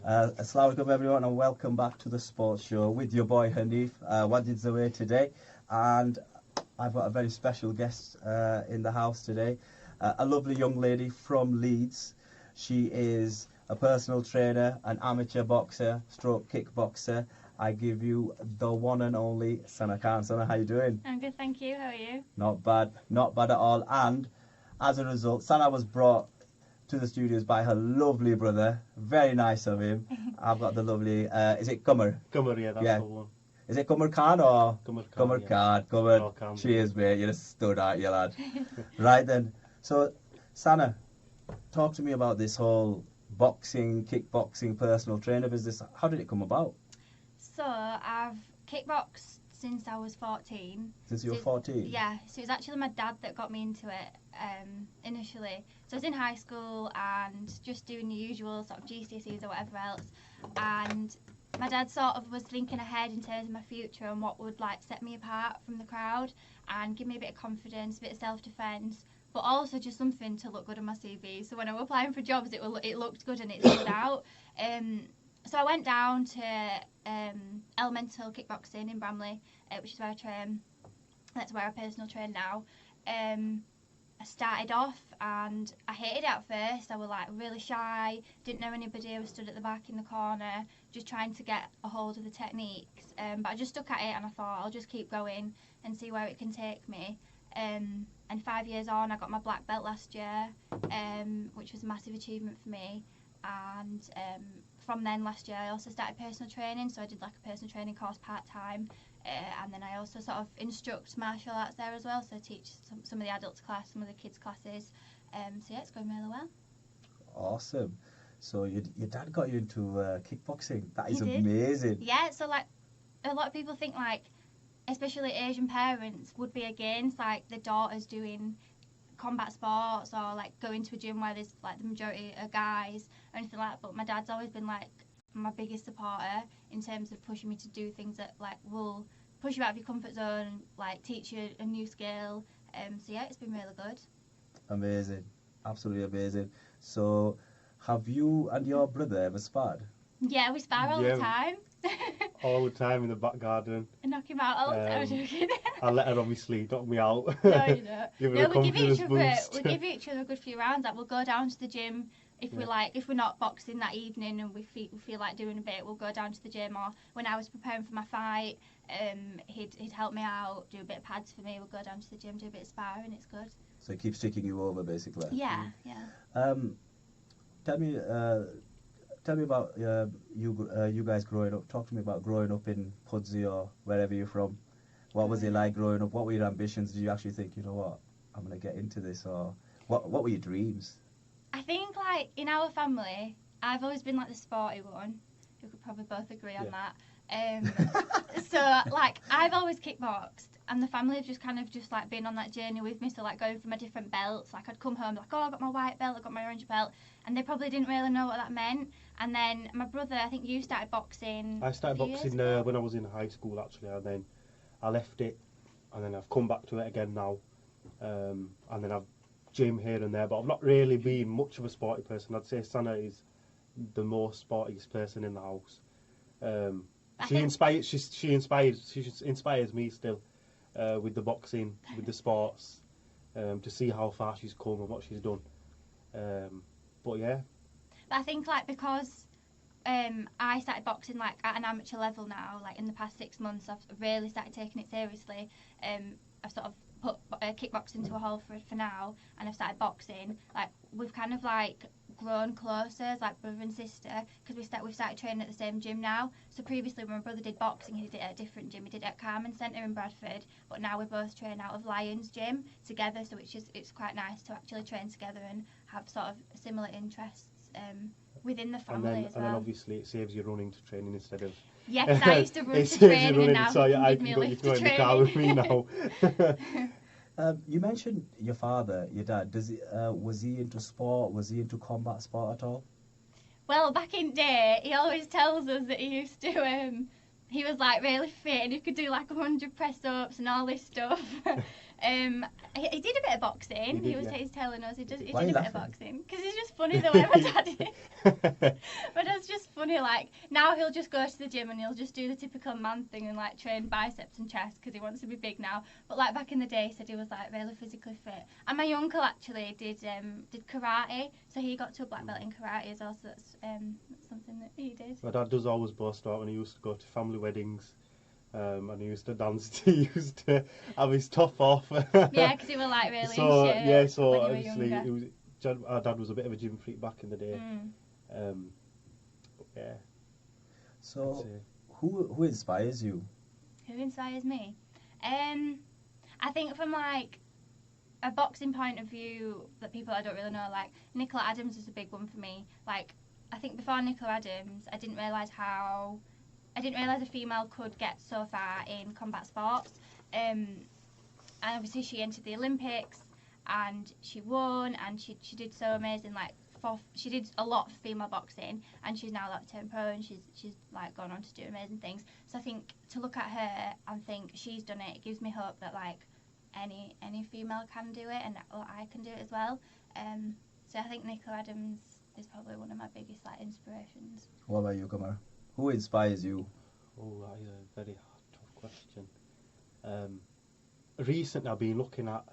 Assalamu alaikum everyone and welcome back to the sports show with your boy Hanif, Wadid's away today, and I've got a very special guest in the house today, a lovely young lady from Leeds. She is a personal trainer, an amateur boxer, stroke kickboxer. I give you the one and only Sana Khan. Sana, how you doing? I'm good, thank you. How are you? Not bad at all. And as a result, Sana was brought to the studios by her lovely brother. Very nice of him. I've got the lovely, is it Qamar? Qamar, yeah, that's the one. Is it Qamar Khan or? Qamar Khan. Qamar. Cheers, mate. You're a stud, aren't you, lad? Right then. So, Sana, talk to me about this whole boxing, kickboxing, personal trainer business. How did it come about? So, I've kickboxed since I was 14. Since you were 14? Yeah, so it was actually my dad that got me into it initially. So I was in high school and just doing the usual sort of GCSEs or whatever else, and my dad sort of was thinking ahead in terms of my future and what would like set me apart from the crowd and give me a bit of confidence, a bit of self-defence, but also just something to look good on my CV. So when I was applying for jobs, it looked good and it stood out. So I went down to Elemental Kickboxing in Bramley, which is where I train. That's where I personal train now. I started off and I hated it at first. I was like really shy, didn't know anybody. I was stood at the back in the corner, just trying to get a hold of the techniques. But I just stuck at it and I thought I'll just keep going and see where it can take me. And 5 years on, I got my black belt last year, which was a massive achievement for me. And from then last year I also started personal training, so I did like a personal training course part-time, and then I also sort of instruct martial arts there as well, so I teach some of the adults class, some of the kids classes, so yeah, it's going really well. Awesome. So your dad got you into kickboxing. That is He did. Amazing. Yeah, so like a lot of people think like, especially Asian parents would be against like their daughters doing combat sports or like going to a gym where there's like the majority are guys or anything like that, but my dad's always been like my biggest supporter in terms of pushing me to do things that like will push you out of your comfort zone, like teach you a new skill. So yeah, it's been really good. Amazing. Absolutely amazing. So have you and your brother ever sparred? Yeah, we spar all the time. All the time in the back garden. And knock him out all the time. I'm joking. I let her obviously knock me out. No, you don't. Give her a confidence boost. We give each other a good few rounds. Like we'll go down to the gym if we're not boxing that evening and we feel like doing a bit. We'll go down to the gym. Or when I was preparing for my fight, he'd help me out, do a bit of pads for me. We'll go down to the gym, do a bit of sparring. It's good. So he keeps taking you over, basically. Yeah. Tell me about you guys growing up. Talk to me about growing up in Pudsey or wherever you're from. What was it like growing up? What were your ambitions? Did you actually think, you know what, I'm going to get into this? Or what were your dreams? I think like in our family, I've always been like the sporty one. We could probably both agree on that. So like I've always kickboxed, and the family have just like been on that journey with me. So like going for my different belts, like I'd come home like, oh, I got my white belt, I got my orange belt, and they probably didn't really know what that meant. And then my brother, I think you started boxing. I started boxing when I was in high school actually, and then I left it, and then I've come back to it again now, and then I've gym here and there, but I've not really been much of a sporty person. I'd say Sana is the most sportiest person in the house. She inspires me still with the boxing, with the sports, to see how far she's come and what she's done. But yeah. But I think like because I started boxing like at an amateur level now, like in the past 6 months, I've really started taking it seriously. I've sort of put kickboxing to a halt for now, and I've started boxing. Like we've kind of like grown closer as like brother and sister because we've started training at the same gym now. So previously when my brother did boxing, he did it at a different gym. He did it at Carmen Centre in Bradford, but now we both train out of Lions Gym together, so it's quite nice to actually train together and have sort of similar interests within the family as well. And then obviously it saves you running to training instead of... Yeah, because I used to run to training and now so I I can can give me a go lift to in the car with me training. now. You mentioned your father, your dad. Was he into sport? Was he into combat sport at all? Well, back in day, he always tells us that he used to, he was like really fit and he could do like 100 press-ups and all this stuff. He did a bit of boxing. He did, was yeah. he's telling us he did Why are a you bit of laughing? boxing because it's just funny the way my dad is. My dad's just funny. Like now he'll just go to the gym and he'll just do the typical man thing and like train biceps and chest because he wants to be big now. But like back in the day, he said he was like really physically fit. And my uncle actually did karate, so he got to a black belt in karate as well. So that's something that he did. My dad does always boast about when he used to go to family weddings. And he used to dance. He used to have his top off. Yeah, because he was like really so in shape yeah, so when you were obviously younger. our dad was a bit of a gym freak back in the day. Yeah. So, I'd say. who inspires you? Who inspires me? I think from like a boxing point of view that people I don't really know, like Nicola Adams is a big one for me. Like I think before Nicola Adams, I didn't realise a female could get so far in combat sports. And obviously she entered the Olympics and she won and she did so amazing. Like she did a lot for female boxing and she's now like turned pro and she's like gone on to do amazing things. So I think to look at her and think she's done it, it gives me hope that like any female can do it and I can do it as well. So I think Nicola Adams is probably one of my biggest like inspirations. What about you, Kamara? Who inspires you? Oh, that is a very tough question. Recently, I've been looking at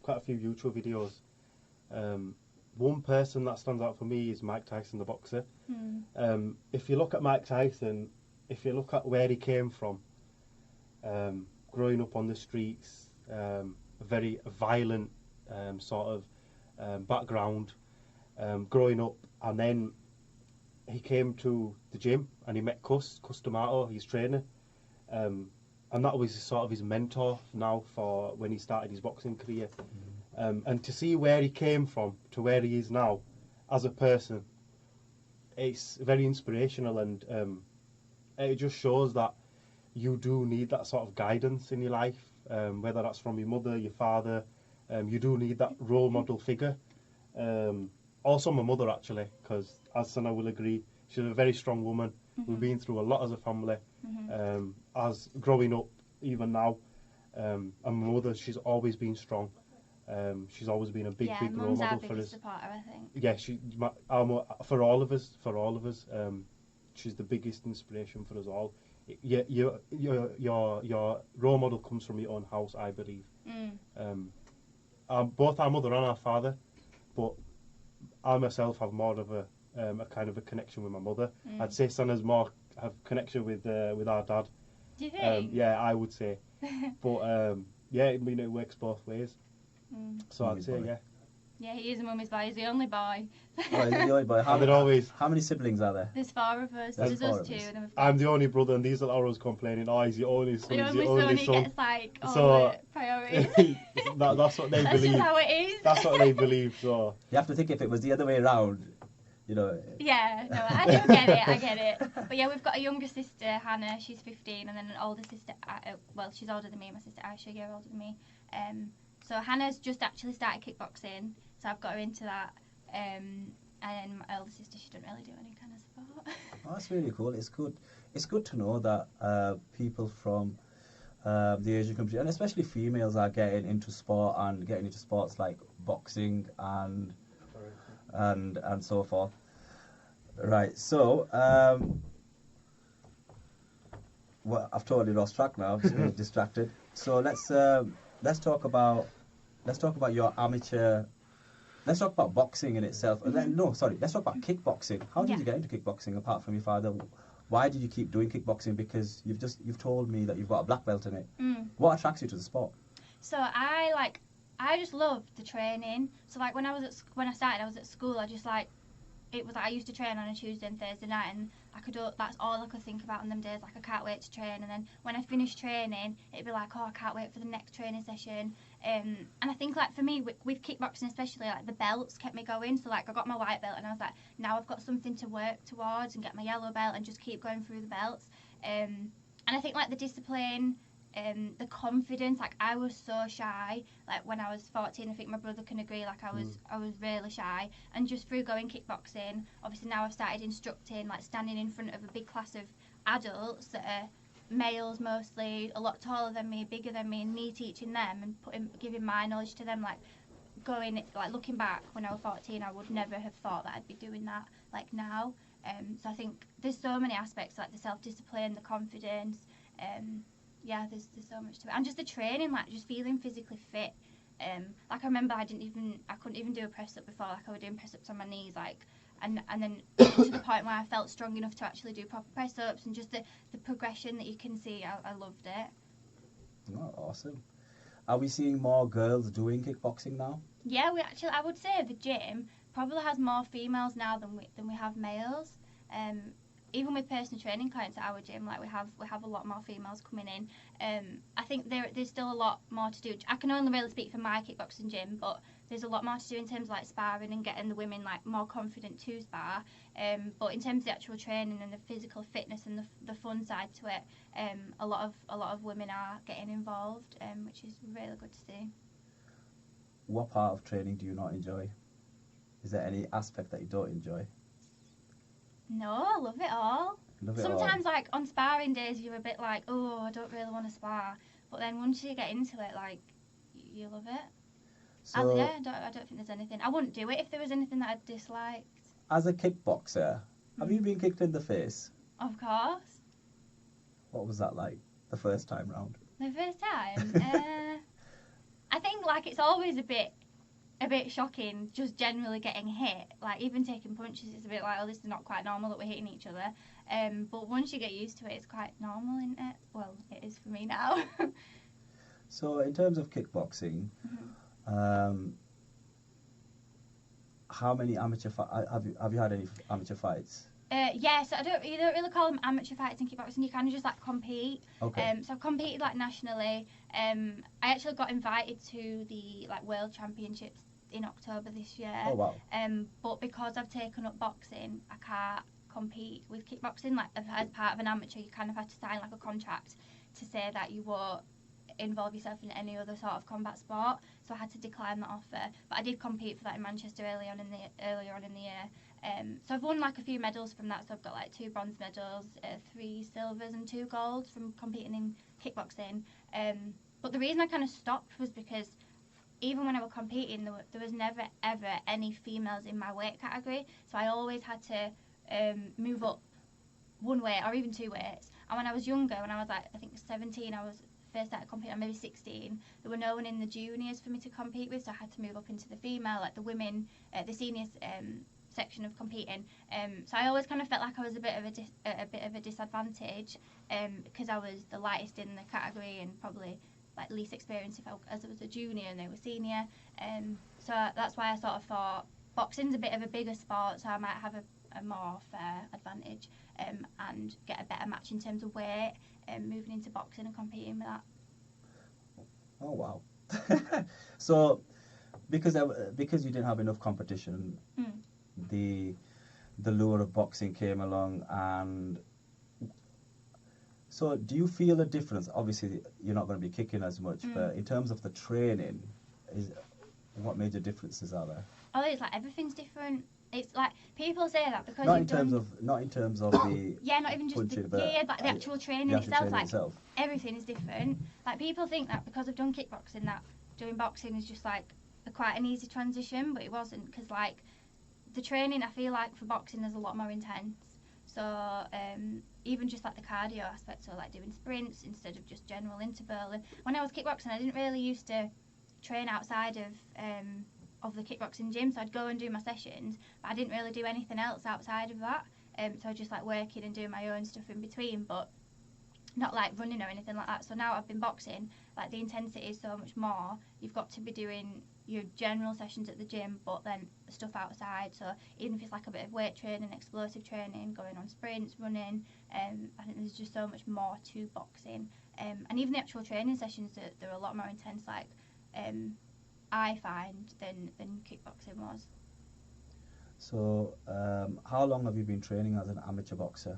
quite a few YouTube videos. One person that stands out for me is Mike Tyson, the boxer. If you look at Mike Tyson, if you look at where he came from, growing up on the streets, a very violent sort of background, growing up, and then he came to the gym and he met Cus D'Amato, his trainer, and that was sort of his mentor now for when he started his boxing career. And to see where he came from to where he is now as a person, it's very inspirational, and it just shows that you do need that sort of guidance in your life, whether that's from your mother, your father. You do need that role model figure. Also my mother, actually, because as Sana will agree, she's a very strong woman. We've been through a lot as a family, as growing up, even now. And my mother, she's always been strong. She's always been a big role model for us. Supporter, I think. Yeah, for all of us. She's the biggest inspiration for us all. Your role model comes from your own house, I believe. Both our mother and our father, but I myself have more of a kind of a connection with my mother. I'd say Sana's more have connection with our dad. Do you think? Yeah, I would say. But yeah, I mean, it works both ways. So I'd say, yeah. Yeah, he is a mummy's boy. He's the only boy. Oh, he's the only boy. How many siblings are there? There's 4 of us. There's There's four us of 2. us. And then we've got I'm the only brother, and these are always complaining. Oh, he's the only son. the He's the only son. only He son. gets like all So- the priorities. That's what they That's believe. just how it is. That's what they believe. So You have to think if it was the other way around, you know. Yeah, no, I do get it. I get it. But yeah, we've got a younger sister, Hannah. She's 15, and then an older sister. Well, she's older than me. My sister Aisha, a year older than me. So Hannah's just actually started kickboxing, so I've got her into that. And then my older sister, she doesn't really do any kind of sport. Oh, that's really cool. It's good. It's good to know that people from the Asian country, and especially females, are getting into sport and getting into sports like boxing and so forth. Right. So, well, I've totally lost track now. I'm just really distracted. So let's talk about your amateur. Let's talk about boxing in itself. Let's talk about kickboxing. How did you get into kickboxing apart from your father? Why did you keep doing kickboxing? Because you've told me that you've got a black belt in it. What attracts you to the sport? So I just loved the training. So like when I started, I was at school. It was like I used to train on a Tuesday and Thursday night, and that's all I could think about on them days. Like I can't wait to train, and then when I finished training, it'd be like, oh, I can't wait for the next training session. And I think like for me with kickboxing especially, like the belts kept me going. So like I got my white belt, and I was like, now I've got something to work towards and get my yellow belt and just keep going through the belts. And I think like the discipline. The confidence, like I was so shy, like when I was 14, I think my brother can agree, like I was really shy, and just through going kickboxing, obviously now I've started instructing, like standing in front of a big class of adults that are males mostly, a lot taller than me, bigger than me, and me teaching them and giving my knowledge to them, like looking back when I was 14, I would never have thought that I'd be doing that like now. So I think there's so many aspects, like the self-discipline, the confidence, yeah, there's so much to it, and just the training, like just feeling physically fit. Like I remember I couldn't even do a press up before, like I was doing press ups on my knees, like, and then to the point where I felt strong enough to actually do proper press ups, and just the progression that you can see, I loved it. Oh, awesome. Are we seeing more girls doing kickboxing now? Yeah, I would say the gym probably has more females now than we have males. Even with personal training clients at our gym, like we have a lot more females coming in. I think there's still a lot more to do. I can only really speak for my kickboxing gym, but there's a lot more to do in terms of like sparring and getting the women like more confident to spar. But in terms of the actual training and the physical fitness and the fun side to it, a lot of women are getting involved, which is really good to see. What part of training do you not enjoy? Is there any aspect that you don't enjoy? No, I love it all. Love it Sometimes, like on sparring days, you're a bit like, oh, I don't really want to spar. But then once you get into it, like, you love it. So, Yeah, I don't think there's anything. I wouldn't do it if there was anything that I disliked. as a kickboxer, have you been kicked in the face? Of course. What was that like the first time round? The first time, I think like it's always a bit shocking just generally getting hit. Like even taking punches is a bit like, oh, this is not quite normal that we're hitting each other. But once you get used to it, it's quite normal, isn't it? Well, it is for me now. So in terms of kickboxing, how many amateur have you had any amateur fights? Yeah, so you don't really call them amateur fights in kickboxing. You kind of just like compete. Okay. So I've competed like nationally. I actually got invited to the like World Championships in October this year. Oh wow. But because I've taken up boxing, I can't compete with kickboxing. Like as part of an amateur, you kind of have to sign like a contract to say that you won't involve yourself in any other sort of combat sport. So I had to decline that offer. But I did compete for that in Manchester earlier on in the year. So I've won like a few medals from that. So I've got like 2 bronze medals, 3 silvers and 2 golds from competing in kickboxing. But the reason I kind of stopped was because even when I was competing, there was never ever any females in my weight category. So I always had to move up 1 weight or even 2 weights. And when I was younger, when I was like I think 17, I was first started competing, or maybe 16, there were no one in the juniors for me to compete with, so I had to move up into the female, like the women, the seniors section of competing. So I always kind of felt like I was a bit of a disadvantage because I was the lightest in the category and probably like least experienced as I was a junior and they were senior. So that's why I sort of thought boxing's a bit of a bigger sport, so I might have a more fair advantage and get a better match in terms of weight. Moving into boxing and competing with that. Oh wow. So because you didn't have enough competition, the lure of boxing came along, and so do you feel a difference? Obviously you're not going to be kicking as much, but in terms of the training, what major differences are there? Oh, it's like everything's different. It's like people say that because not in terms of the yeah, not even just the actual training itself. Everything is different. Like people think that because I've done kickboxing, that doing boxing is just like quite an easy transition, but it wasn't, because like the training I feel like for boxing is a lot more intense. So even just like the cardio aspect, so like doing sprints instead of just general interval. And when I was kickboxing, I didn't really used to train outside of the kickboxing gym, so I'd go and do my sessions, but I didn't really do anything else outside of that. So I just like working and doing my own stuff in between, but not like running or anything like that. So now I've been boxing, like the intensity is so much more. You've got to be doing your general sessions at the gym, but then stuff outside. So even if it's like a bit of weight training, explosive training, going on sprints, running, I think there's just so much more to boxing. And even the actual training sessions, they're a lot more intense, like I find, than kickboxing was. So how long have you been training as an amateur boxer?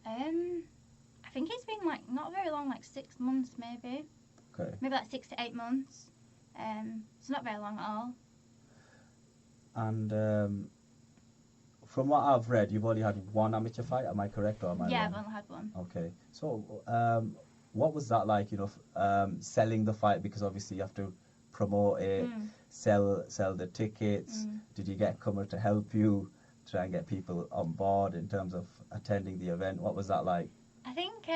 I think it's been like not very long, like 6 months maybe. Okay. Maybe like 6 to 8 months. It's not very long at all. And from what I've read, you've only had one amateur fight. Am I correct or am I Yeah, wrong? I've only had one. Okay. So, what was that like? You know, selling the fight, because obviously you have to promote it, sell the tickets. Did you get Cummer to help you try and get people on board in terms of attending the event? What was that like? I think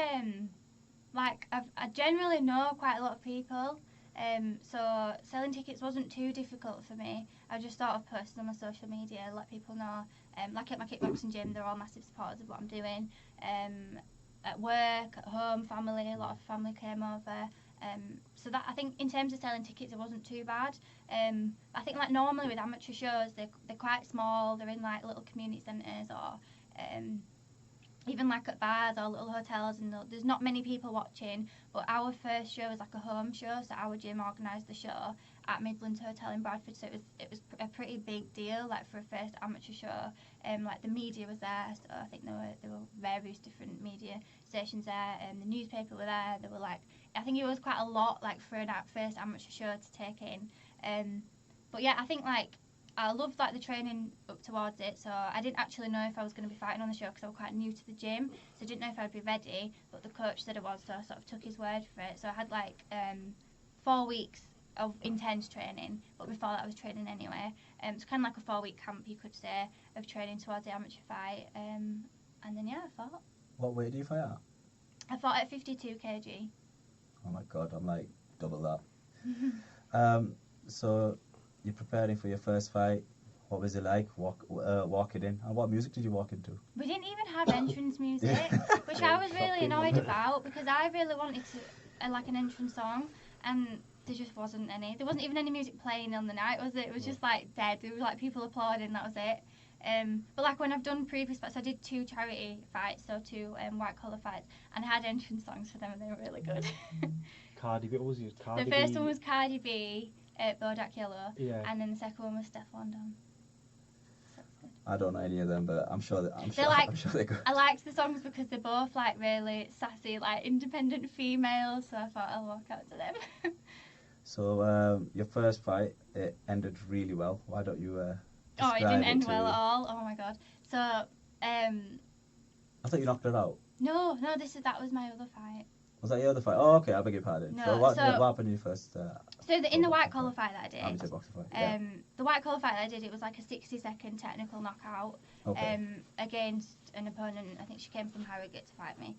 like I generally know quite a lot of people. So selling tickets wasn't too difficult for me. I just sort of posted on my social media, let people know. Like at my kickboxing gym, they're all massive supporters of what I'm doing. At work, at home, family, a lot of family came over. So that, I think in terms of selling tickets, it wasn't too bad. I think like normally with amateur shows, they're quite small. They're in like little community centres or even like at bars or little hotels, and there's not many people watching. But our first show was like a home show, so our gym organised the show at Midlands Hotel in Bradford, so it was a pretty big deal, like for a first amateur show. Like the media was there, so I think there were various different media stations there, and the newspaper were there. There were like, I think it was quite a lot, like for an first amateur show to take in. But yeah, I think like I loved like the training up towards it, so I didn't actually know if I was going to be fighting on the show because I was quite new to the gym, so I didn't know if I'd be ready, but the coach said I was, so I sort of took his word for it. So I had like 4 weeks of intense training, but before that I was training anyway. It's kind of like a 4-week camp, you could say, of training towards the amateur fight, and then yeah, I fought. What weight do you fight at? I fought at 52 kg. Oh my god, I'm like double that. So you're preparing for your first fight. What was it like walking in? And what music did you walk into? We didn't even have entrance music, which I was really annoyed about because I really wanted to like an entrance song, and there just wasn't any. There wasn't even any music playing on the night, was it? It was just like dead. There was like people applauding, that was it. But like when I've done previous fights, I did 2 charity fights, so 2 white collar fights, and I had entrance songs for them, and they were really good. Cardi B, what was it? Cardi The B? first one was Cardi B, Bodak Yellow, Yeah. and then the second one was Stefflon Don. So it's good. I don't know any of them, but I'm sure They're like, I'm sure they're good. I liked the songs because they're both like really sassy, like independent females, so I thought I'll walk out to them. So your first fight, it ended really well. Why don't you Oh, it describe didn't end to well me? at all. Oh my god. So, I thought you knocked it out. no, that was my other fight. Was that your other fight? Oh, okay, I beg your pardon. No, so what so- happened in your first So in the white boxing collar fight? fight that I did, Amateur boxing fight. Yeah. the white collar fight that I did, it was like a 60-second technical knockout Okay. against an opponent. I think she came from Harrogate to fight me.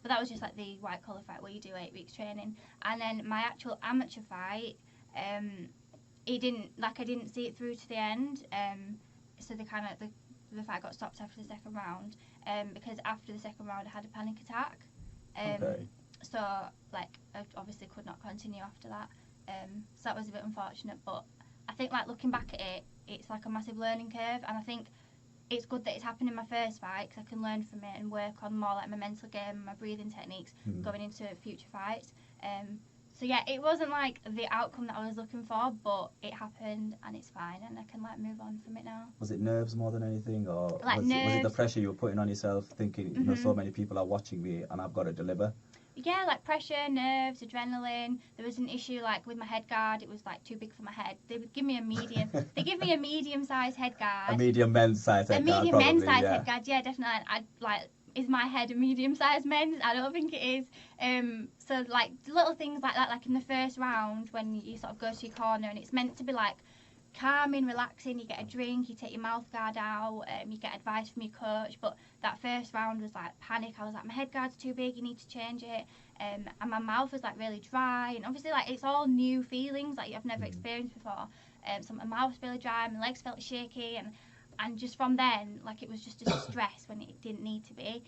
But that was just like the white collar fight where you do 8 weeks training. And then my actual amateur fight, I didn't see it through to the end. So the fight got stopped after the second round. Because after the second round I had a panic attack. Okay. So like I obviously could not continue after that. So that was a bit unfortunate, but I think like looking back at it, it's like a massive learning curve, and I think it's good that it's happened in my first fight because I can learn from it and work on more like my mental game, my breathing techniques going into future fights. So yeah, it wasn't like the outcome that I was looking for, but it happened and it's fine, and I can like move on from it now. Was it nerves more than anything, or Like was it the nerves. pressure you were putting on yourself, thinking, you know, so many people are watching me and I've got to deliver? Yeah, like pressure, nerves, adrenaline. There was an issue like with my head guard. It was like too big for my head. They would give me a medium. They give me a medium-sized head guard. A medium men's size head A guard, medium probably, men's size yeah. head guard. Yeah, definitely. I'd like. Is my head a medium-sized men's? I don't think it is. So like little things like that, like in the first round when you sort of go to your corner and it's meant to be like calming, relaxing. You get a drink, you take your mouth guard out, you get advice from your coach. But that first round was like panic. I was like, my head guard's too big. You need to change it. And my mouth was like really dry, and obviously like it's all new feelings like I've never experienced before. So my mouth was really dry, my legs felt shaky, and just from then, like it was just a stress when it didn't need to be.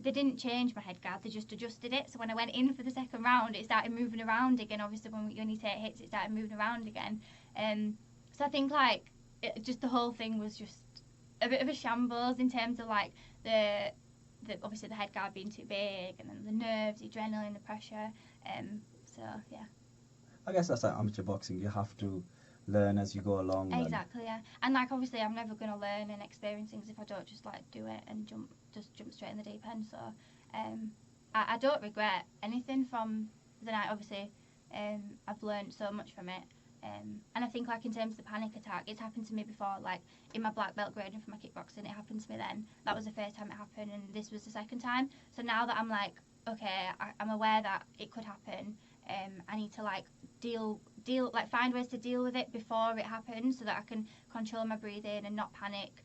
They didn't change my head guard, they just adjusted it. So when I went in for the second round, it started moving around again. Obviously when you only take hits, it started moving around again. So I think like just the whole thing was just a bit of a shambles in terms of like the obviously the head guard being too big, and then the nerves, the adrenaline, the pressure. So yeah. I guess that's like amateur boxing. You have to learn as you go along. Exactly, yeah. And like obviously I'm never gonna learn and experience things if I don't just like do it and jump straight in the deep end. So I don't regret anything from the night. Obviously, I've learned so much from it. And I think like in terms of the panic attack, it's happened to me before. Like in my black belt grading for my kickboxing, it happened to me then. That was the first time it happened, and this was the second time. So now that I'm like, okay, I'm aware that it could happen. I need to like find ways to deal with it before it happens, so that I can control my breathing and not panic.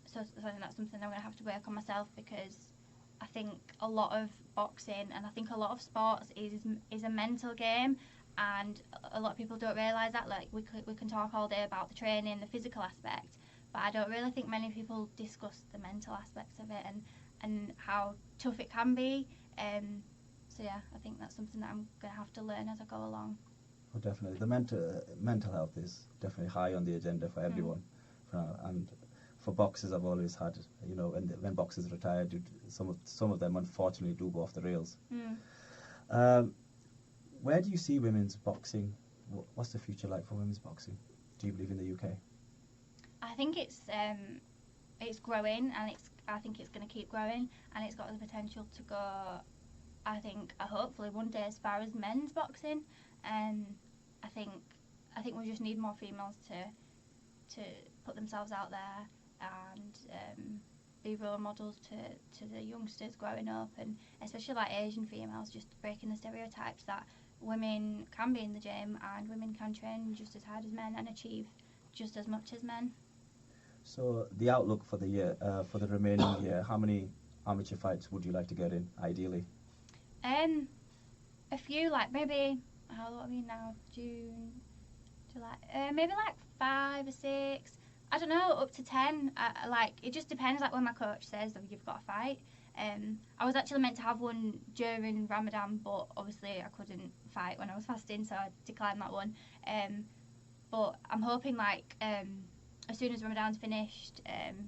So I think that's something I'm gonna have to work on myself, because I think a lot of boxing and I think a lot of sports is a mental game, and a lot of people don't realise that. Like we can talk all day about the training, the physical aspect, but I don't really think many people discuss the mental aspects of it and how tough it can be. So yeah, I think that's something that I'm gonna have to learn as I go along. Well, definitely, the mental health is definitely high on the agenda for everyone, and for boxers, I've always had, you know, when boxers retire, some of them unfortunately do go off the rails. Where do you see women's boxing? What's the future like for women's boxing? Do you believe in the UK? I think it's growing, and I think it's going to keep growing, and it's got the potential to go. I think hopefully one day as far as men's boxing. I think we just need more females to put themselves out there and be role models to the youngsters growing up, and especially like Asian females, just breaking the stereotypes that women can be in the gym and women can train just as hard as men and achieve just as much as men. So the outlook for the year, for the remaining year, how many amateur fights would you like to get in, ideally? A few, like maybe, how old are we now? June, July, maybe like 5 or 6. I don't know, up to 10. Like it just depends. Like when my coach says that you've got a fight. I was actually meant to have one during Ramadan, but obviously I couldn't fight when I was fasting, so I declined that one. But I'm hoping like as soon as Ramadan's finished,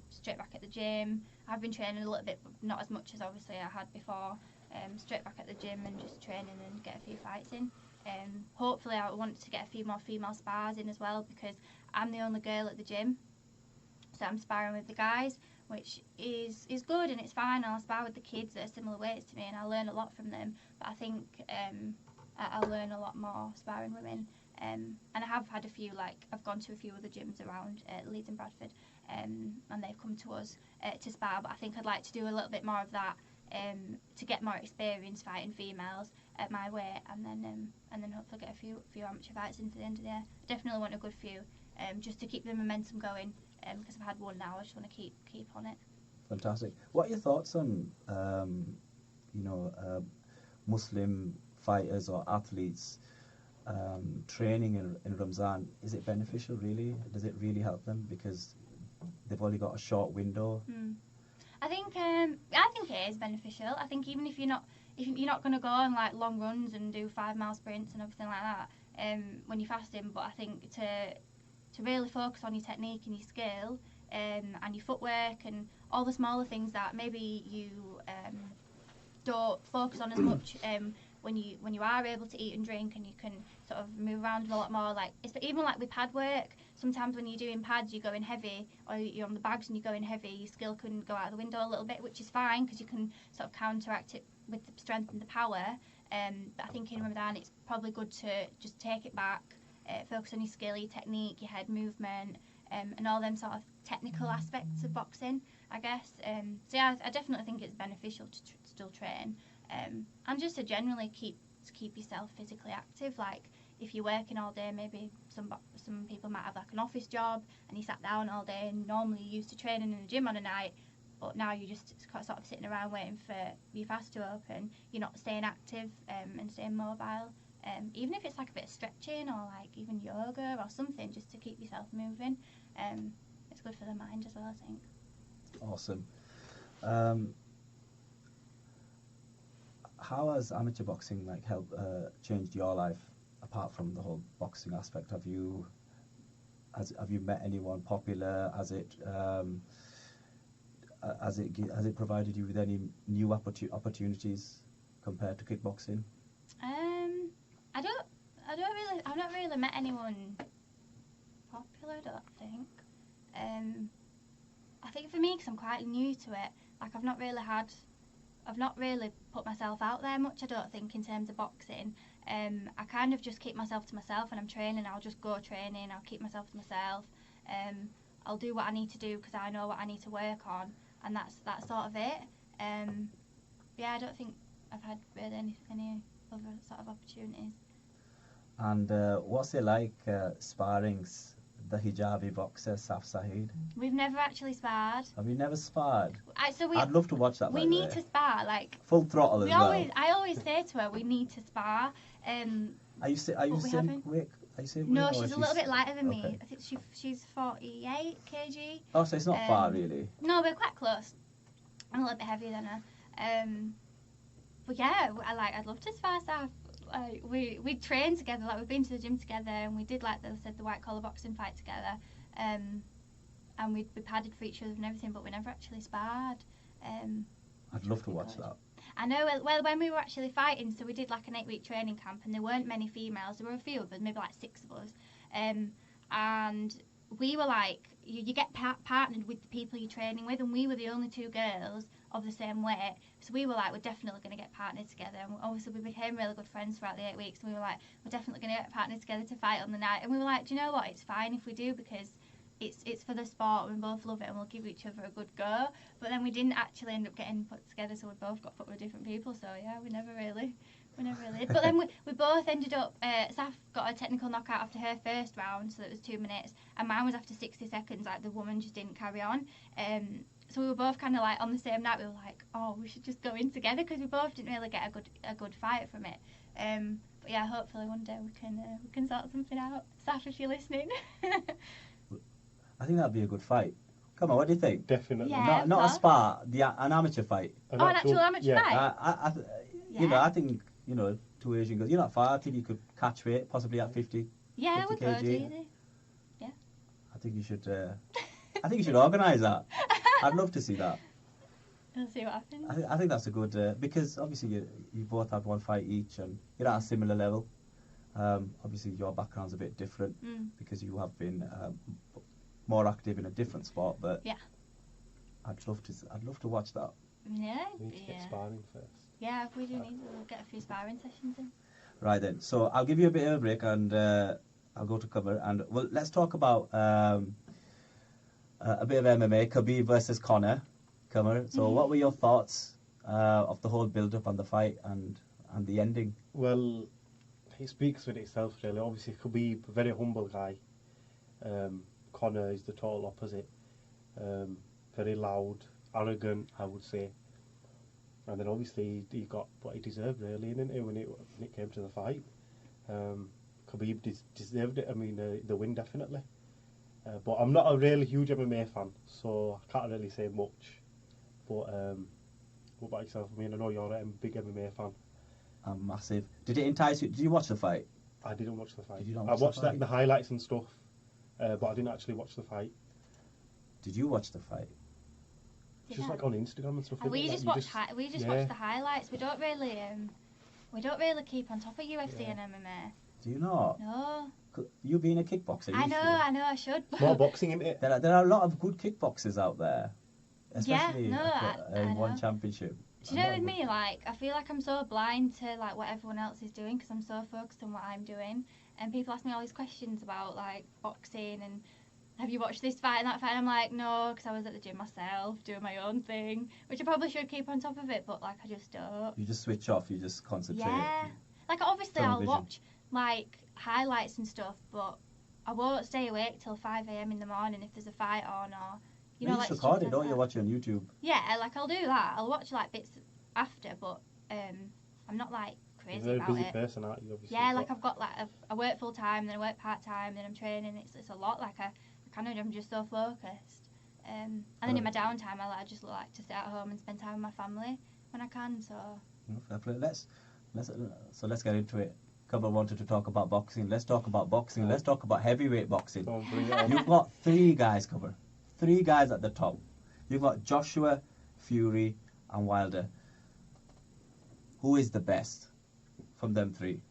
straight back at the gym. I've been training a little bit, but not as much as obviously I had before. Straight back at the gym and just training and get a few fights in. Hopefully I want to get a few more female spars in as well, because I'm the only girl at the gym, so I'm sparring with the guys, which is good and it's fine. I'll spar with the kids that are similar weights to me and I'll learn a lot from them, but I think I'll learn a lot more sparring women. And I have had a few, like I've gone to a few other gyms around Leeds and Bradford, and they've come to us to spar, but I think I'd like to do a little bit more of that to get more experience fighting females at my weight, and then hopefully get a few amateur fights into the end of the year. Definitely want a good few, just to keep the momentum going, because I've had one now. I just want to keep on it. Fantastic. What are your thoughts on Muslim fighters or athletes training in Ramzan? Is it beneficial really? Does it really help them because they've only got a short window? I think it is beneficial. I think even if you're not going to go on like long runs and do 5-mile sprints and everything like that when you're fasting, but I think to really focus on your technique and your skill and your footwork and all the smaller things that maybe you don't focus on as much when you are able to eat and drink, and you can sort of move around a lot more. Like even like with pad work, sometimes when you're doing pads you're going heavy, or you're on the bags and you're going heavy, your skill can go out the window a little bit, which is fine because you can sort of counteract it with the strength and the power. But I think in Ramadan it's probably good to just take it back, focus on your skill, your technique, your head movement, and all them sort of technical aspects of boxing, I guess. So yeah, I definitely think it's beneficial to still train, and just to generally keep yourself physically active. Like if you're working all day, maybe some people might have like an office job and you sat down all day, and normally you're used to training in the gym on a night, but now you're just sort of sitting around waiting for your fast to open. You're not staying active and staying mobile. Even if it's like a bit of stretching or like even yoga or something, just to keep yourself moving. It's good for the mind as well, I think. Awesome. How has amateur boxing helped changed your life apart from the whole boxing aspect? Have you met anyone popular? Has it provided you with any new opportunities compared to kickboxing? I've not really met anyone popular, I don't think. I think for me, because I'm quite new to it, like I've not really put myself out there much, I don't think, in terms of boxing. I kind of just keep myself to myself when I'm training. I'll just go training. I'll keep myself to myself. I'll do what I need to do because I know what I need to work on, and that's sort of it. Yeah, I don't think I've had really any other sort of opportunities. And what's it like sparrings the hijabi boxer Saf Saeed? We've never actually sparred. Have you never sparred? So I'd love to watch that. we by the need way. to spar, like Full throttle as well. I always say to her, we need to spar. Are you same weight? Are you same No, weight, or she's a she's little bit lighter than okay. me. I think she's 48 kg. Oh, so it's not far really. No, we're quite close. I'm a little bit heavier than her. But yeah, I'd love to spar Saf. Like we train together, like we've been to the gym together, and we did, like I said, the white collar boxing fight together. And we padded for each other and everything, but we never actually sparred. I'd love to watch that. I know. Well, when we were actually fighting, so we did like an 8-week training camp, and there weren't many females. There were a few of us, maybe like 6 of us, and we were like, you get partnered with the people you're training with, and we were the only 2 girls of the same weight, so we were like, we're definitely going to get partnered together. And obviously we became really good friends throughout the 8 weeks, and we were like, we're definitely going to get partnered together to fight on the night. And we were like, do you know what, it's fine if we do, because it's for the sport, we both love it, and we'll give each other a good go. But then we didn't actually end up getting put together, so we both got put with different people. So yeah, we never really did. But then we both ended up, Saf got a technical knockout after her first round, so it was 2 minutes, and mine was after 60 seconds. Like, the woman just didn't carry on. So we were both kind of like, on the same night, we were like, oh, we should just go in together, because we both didn't really get a good fight from it. But yeah, hopefully one day we can sort something out. Saf, if you're listening. I think that'd be a good fight. Come on, what do you think? Definitely. Yeah. Not a spar, an amateur fight. An actual amateur fight? You know, I think, you know, 2 Asian girls. You're not far. I think you could catch weight, possibly at 50. Yeah, 50 we could, kg. easy. Yeah. I think you should. I think you should organise that. I'd love to see that. We'll see what happens. I think that's a good because obviously you both had 1 fight each, and you're at a similar level. Obviously your background's a bit different because you have been more active in a different sport, but yeah, I'd love to watch that. Yeah. We need to get sparring first. Yeah, if we do need to, we'll get a few sparring sessions in. Right then, so I'll give you a bit of a break, and I'll go to cover, and well, let's talk about a bit of MMA, Khabib versus Conor. So what were your thoughts of the whole build-up and the fight and the ending? Well, it speaks for itself, really. Obviously, Khabib, a very humble guy. Conor is the total opposite. Very loud, arrogant, I would say. And then obviously he got what he deserved, really, didn't he, when it came to the fight. Khabib deserved it. I mean, the win, definitely. But I'm not a really huge MMA fan, so I can't really say much. But what about yourself? I mean, I know you're a big MMA fan. I'm massive. Did it entice you? Did you watch the fight? I didn't watch the fight. Did you not I watch watched the fight? the highlights and stuff, but I didn't actually watch the fight. Did you watch the fight? It's just like on Instagram and stuff. We isn't it? just Like, watch the highlights. We don't really keep on top of UFC and MMA. Do you not? No. You being a kickboxer, I know, I should. More boxing, isn't it? There are a lot of good kickboxers out there, especially Yeah, no, I in one know. championship. Do you know, with me, like, I feel like I'm so blind to like what everyone else is doing because I'm so focused on what I'm doing. And people ask me all these questions about like boxing and have you watched this fight and that fight? And I'm like, no, because I was at the gym myself doing my own thing, which I probably should keep on top of it, but like I just don't. You just switch off. You just concentrate. Yeah. Like obviously I'll Television. watch like highlights and stuff, but I won't stay awake till 5 a.m. in the morning if there's a fight on, or you know, You like just stuff record it, like don't you? that. Watch it on YouTube. Yeah, like I'll do that. I'll watch like bits after, but I'm not like You're a crazy very about busy it. person, aren't you? Obviously. Yeah, like I've got like I work full time, then I work part time, then I'm training. It's a lot. Like I'm just so focused. And then in my downtime, I just like to sit at home and spend time with my family when I can. So No, fair play. Let's get into it. Couple wanted to talk about boxing. Let's talk about boxing. Yeah. Let's talk about heavyweight boxing. Go on, bring it on. You've got 3 guys cover. 3 guys at the top. You've got Joshua, Fury, and Wilder. Who is the best from them 3?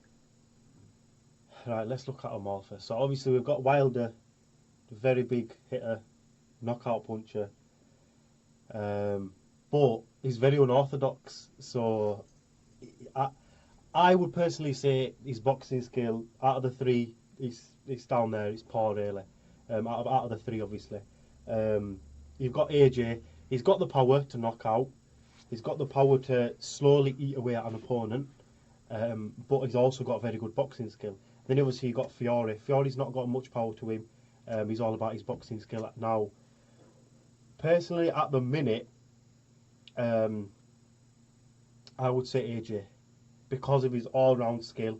Right, let's look at them all first. So obviously we've got Wilder, very big hitter, knockout puncher. But he's very unorthodox. So I would personally say his boxing skill, out of the three, it's down there. It's poor, really. Out of the three, obviously. You've got AJ. He's got the power to knock out. He's got the power to slowly eat away at an opponent. But he's also got very good boxing skill. Then obviously you've got Fiore. Fiore's not got much power to him. He's all about his boxing skill. Now, personally, at the minute, I would say AJ. Because of his all-round skill,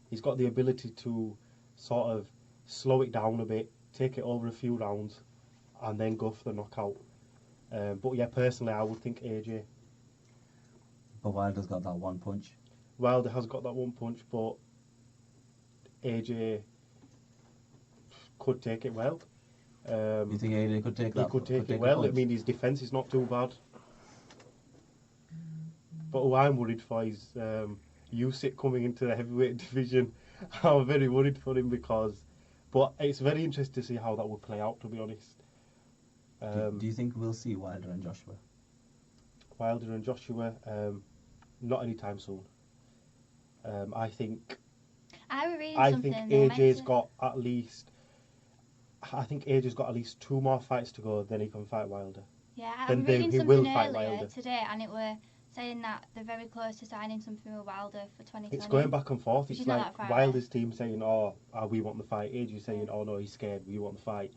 he's got the ability to sort of slow it down a bit, take it over a few rounds, and then go for the knockout. But yeah, personally, I would think AJ. But Wilder's got that one punch. Wilder has got that one punch, but AJ could take it well. You think AJ could take that? He could take it well. I mean, his defence is not too bad. But who I'm worried for is Usyk coming into the heavyweight division. I'm very worried for him but it's very interesting to see how that would play out, to be honest. Do you think we'll see Wilder and Joshua? Wilder and Joshua, not anytime soon. I think AJ's got at least. I think AJ's got at least 2 more fights to go, then he can fight Wilder. Yeah, I was reading something earlier today, and it were saying that they're very close to signing something with Wilder for 2020. It's going back and forth. It's like Wilder's away. team saying, "Oh, we want the fight." AJ's saying, "Oh no, he's scared. We want the fight."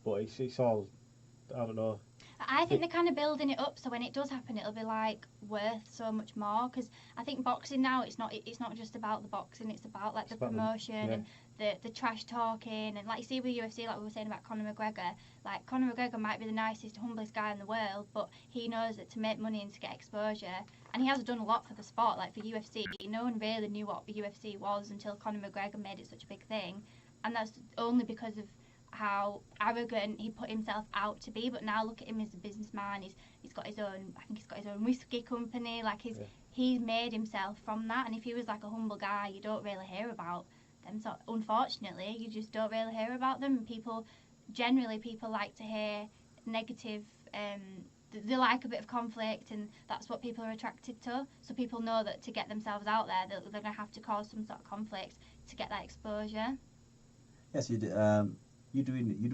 But it's all, I don't know. I think they're kind of building it up, so when it does happen, it'll be like worth so much more. Because I think boxing now, it's not just about the boxing; it's about like the promotion and the trash talking, and like you see with UFC, like we were saying about Conor McGregor. Like Conor McGregor might be the nicest, humblest guy in the world, but he knows that to make money and to get exposure, and he has done a lot for the sport. Like for UFC, no one really knew what UFC was until Conor McGregor made it such a big thing, and that's only because of how arrogant he put himself out to be. But now look at him as a businessman. He's got his own. I think he's got his own whiskey company. Like he's made himself from that. And if he was like a humble guy, you don't really hear about them. So unfortunately, you just don't really hear about them. People like to hear negative. They like a bit of conflict, and that's what people are attracted to. So people know that to get themselves out there, they're going to have to cause some sort of conflict to get that exposure. Yes, you do. You do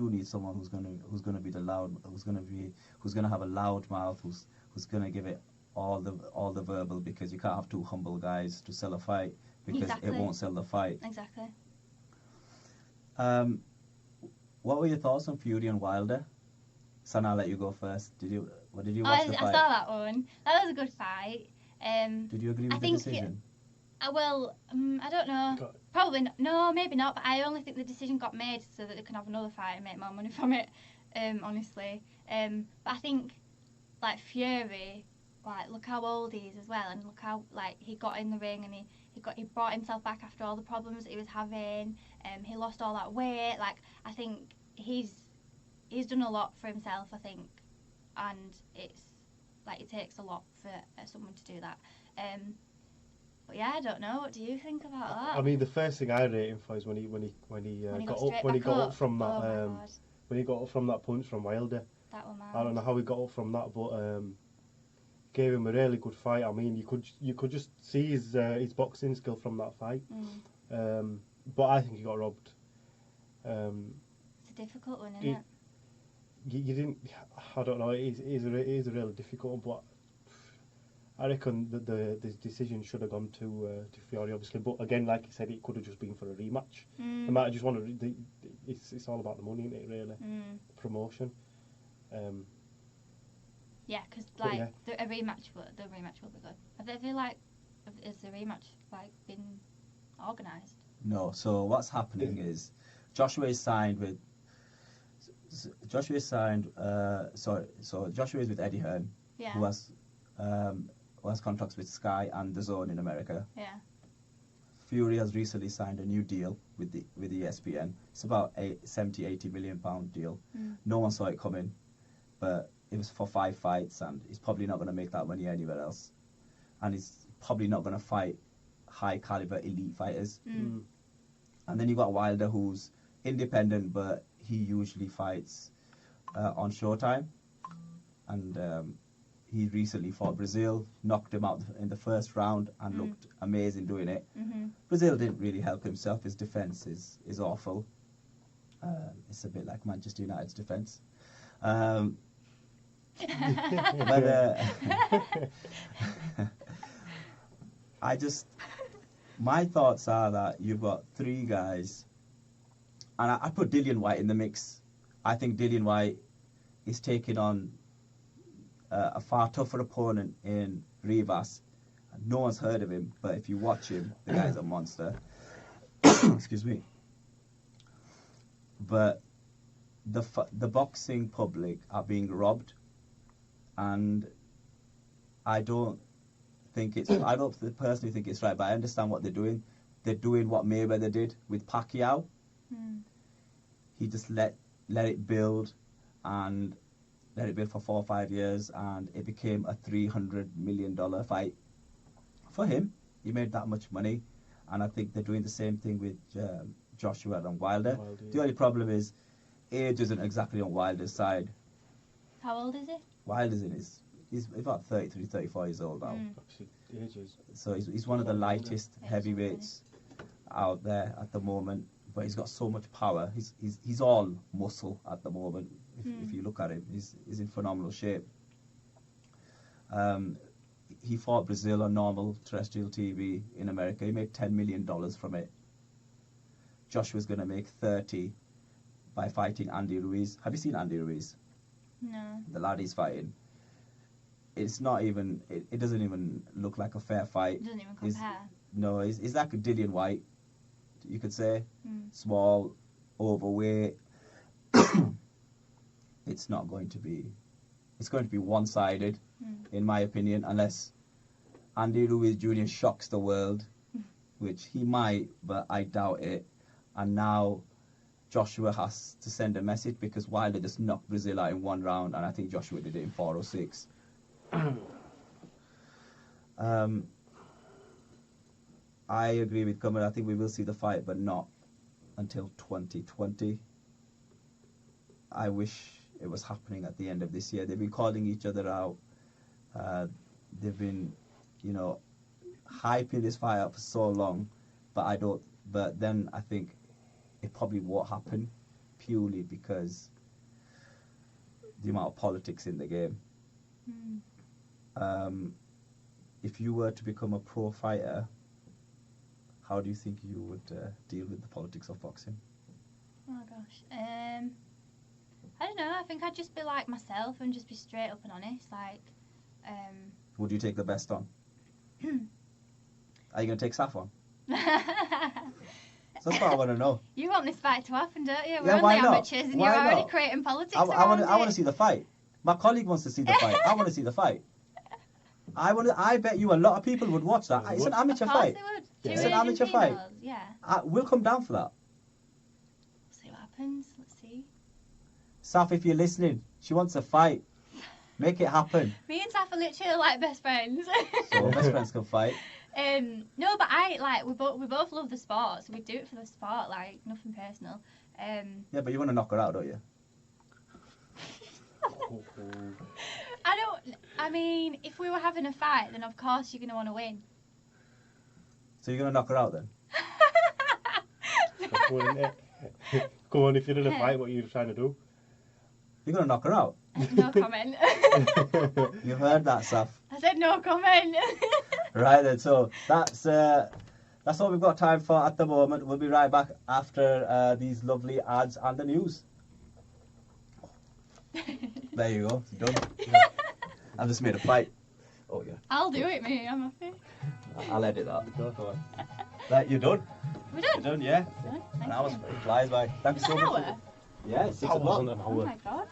need someone who's gonna be the loud, who's gonna have a loud mouth, who's gonna give it all the verbal, because you can't have 2 humble guys to sell a fight, because it won't sell the fight. Exactly. What were your thoughts on Fury and Wilder? Sana, I'll let you go first. Did you watch the fight? I saw that one. That was a good fight. Did you agree with the decision? I don't know. Probably not. No, maybe not. But I only think the decision got made so that they can have another fight and make more money from it. Honestly. But I think, like Fury, like look how old he is as well, and look how like he got in the ring and he brought himself back after all the problems that he was having. He lost all that weight. Like I think he's done a lot for himself. I think, and it's like it takes a lot for someone to do that. But yeah, I don't know. What do you think about that? I mean, the first thing I rate him for is when he got up from that when he got up from that punch from Wilder. That was mad. I don't know how he got up from that, but gave him a really good fight. I mean, you could just see his boxing skill from that fight. But I think he got robbed. It's a difficult one, isn't it? You didn't. I don't know. It is a really difficult one, but I reckon that the decision should have gone to Fiore, obviously. But again, like you said, it could have just been for a rematch. They might have just wanted. It's all about the money, isn't it? Really, promotion. Yeah, because a rematch, the rematch will be good. I feel like is the rematch been organised? No. So what's happening is Joshua is signed with. Joshua is with Eddie Hearn, who has contracts with Sky and DAZN in America. Yeah. Fury has recently signed a new deal with ESPN. It's about a 70-80 million pound deal. No one saw it coming, but it was for 5 fights, and he's probably not going to make that money anywhere else, and he's probably not going to fight high caliber elite fighters. And then you got Wilder, who's independent, but he usually fights on Showtime, and he recently fought Brazil, knocked him out in the first round, and looked amazing doing it. Brazil didn't really help himself. His defence is awful. It's a bit like Manchester United's defence. My thoughts are that you've got three guys, and I put Dillian White in the mix. I think Dillian White is taking on a far tougher opponent in Rivas. No one's heard of him, but if you watch him, the guy's a monster. Excuse me. But the boxing public are being robbed, and I don't personally think it's right, but I understand what they're doing. They're doing what Mayweather did with Pacquiao. He just let it build for 4 or 5 years, and it became a $300 million fight for him. He made that much money, and I think they're doing the same thing with Joshua and Wilder. The only problem is age isn't exactly on Wilder's side. How old is he? Wilder's he's about 33, 34 years old now. So he's one of the lightest heavyweights out there at the moment, but he's got so much power. He's all muscle at the moment. If you look at him, he's in phenomenal shape. He fought Brazil on normal terrestrial TV in America. He made $10 million from it. Joshua's going to make 30 by fighting Andy Ruiz. Have you seen Andy Ruiz? No. The lad he's fighting. It's not even. It doesn't even look like a fair fight. It doesn't even compare. No, he's like a Dillian White, you could say. Small, overweight. It's not going to be. It's going to be one-sided, in my opinion, unless Andy Ruiz Jr. shocks the world, which he might, but I doubt it. And now Joshua has to send a message, because Wilder just knocked Brazil out in 1 round, and I think Joshua did it in 4 or 6. I agree with Kamal. I think we will see the fight, but not until 2020. I wish it was happening at the end of this year. They've been calling each other out. They've been, hyping this fight up for so long, but then I think it probably won't happen, purely because the amount of politics in the game. If you were to become a pro fighter, how do you think you would deal with the politics of boxing? Oh my gosh. I don't know. I think I'd just be like myself and just be straight up and honest. Would you take the best on? Are you going to take Saf on? That's what I want to know. You want this fight to happen, don't you? We're Yeah, only why not? amateurs, and Why you're already not? creating politics I around it. want to see the fight. My colleague wants to see the fight. I want to see the fight. I bet you a lot of people would watch that. It's an amateur Of course fight. they would. It's Two an Asian amateur fight. females, yeah. We'll come down for that. See what happens. Let's see. Saf, if you're listening, she wants a fight. Make it happen. Me and Saf are literally like best friends. So best friends can fight. No, but we both love the sport, so we do it for the sport, like nothing personal. Yeah, but you want to knock her out, don't you? I mean, if we were having a fight, then of course you're going to want to win. So you're going to knock her out then? Come on, if you're in a fight, what are you trying to do? You're going to knock her out? No comment. You heard that, Saf. I said no comment. Right then, so that's all we've got time for at the moment. We'll be right back after these lovely ads and the news. There you go, done. I've just made a fight. Oh yeah. I'll do it, mate. I'm happy. I'll edit that. Go on. Right, you're done? We're done? You're done, yeah. Done. An Thank hour's you. it flies by. Thank you so An much. hour? Yeah, it's 6 That o'clock. wasn't an Oh hour. my god.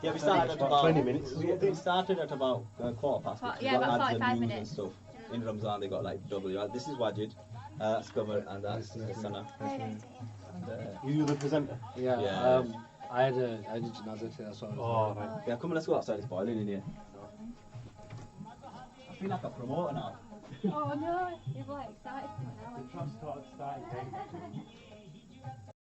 Yeah, we started at about 20 minutes. We started at about 15:15. Yeah, about ads and 45 news minutes. and stuff. In Ramzan, they got like double. This is Wajid. That's Qamar, and that's Sana. And, You the presenter? Yeah. Yeah. I had a janaza today, so. Oh, right. yeah, come on, let's go outside. It's boiling in here. I feel like a promoter now. Oh no, you've like started something now. Started